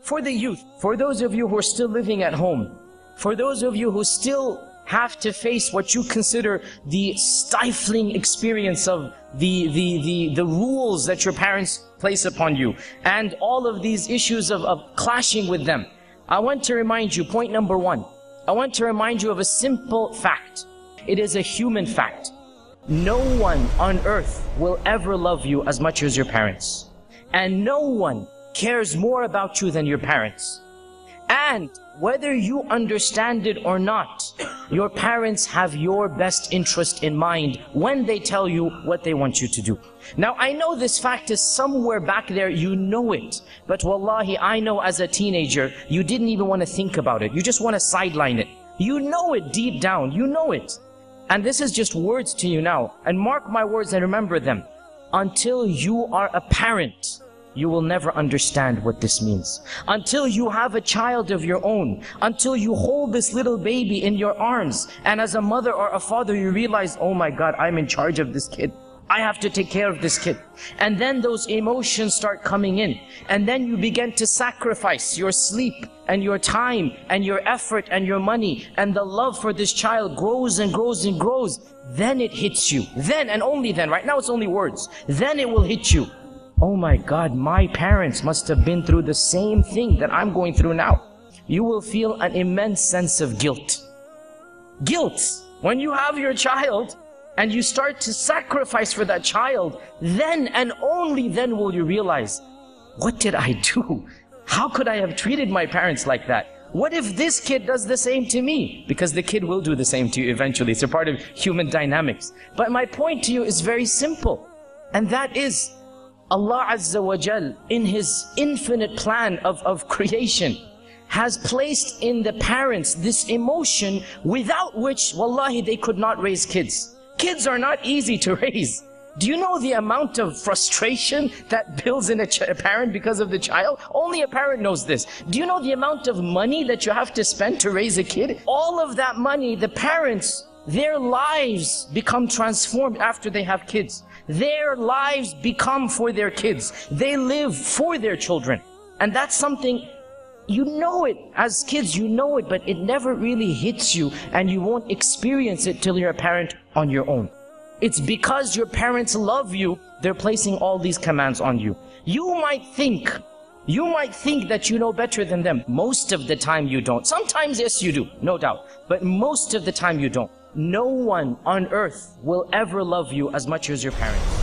for the youth, for those of you who are still living at home, for those of you who still have to face what you consider the stifling experience of the rules that your parents place upon you, and all of these issues of clashing with them, I want to remind you, point number one, I want to remind you of a simple fact. It is a human fact. No one on earth will ever love you as much as your parents. And no one cares more about you than your parents. And whether you understand it or not, your parents have your best interest in mind when they tell you what they want you to do. Now, I know this fact is somewhere back there, you know it. But wallahi, I know as a teenager, you didn't even want to think about it. You just want to sideline it. You know it deep down, you know it. And this is just words to you now. And mark my words and remember them. Until you are a parent, you will never understand what this means. Until you have a child of your own, until you hold this little baby in your arms, and as a mother or a father you realize, oh my God, I'm in charge of this kid. I have to take care of this kid. And then those emotions start coming in. And then you begin to sacrifice your sleep and your time and your effort and your money. And the love for this child grows and grows and grows. Then it hits you. Then and only then. Right now it's only words. Then it will hit you. Oh my God, my parents must have been through the same thing that I'm going through now. You will feel an immense sense of guilt. Guilt. When you have your child, and you start to sacrifice for that child, then and only then will you realize, what did I do? How could I have treated my parents like that? What if this kid does the same to me? Because the kid will do the same to you eventually. It's a part of human dynamics. But my point to you is very simple. And that is, Allah Azza wa Jal, in His infinite plan of creation, has placed in the parents this emotion without which, wallahi, they could not raise kids. Kids are not easy to raise. Do you know the amount of frustration that builds in a parent because of the child? Only a parent knows this. Do you know the amount of money that you have to spend to raise a kid? All of that money, the parents, their lives become transformed after they have kids. Their lives become for their kids. They live for their children. And that's something, you know it. As kids, you know it, but it never really hits you, and you won't experience it till you're a parent on your own. It's because your parents love you, they're placing all these commands on you. You might think that you know better than them. Most of the time you don't. Sometimes, yes, you do, no doubt. But most of the time you don't. No one on earth will ever love you as much as your parents.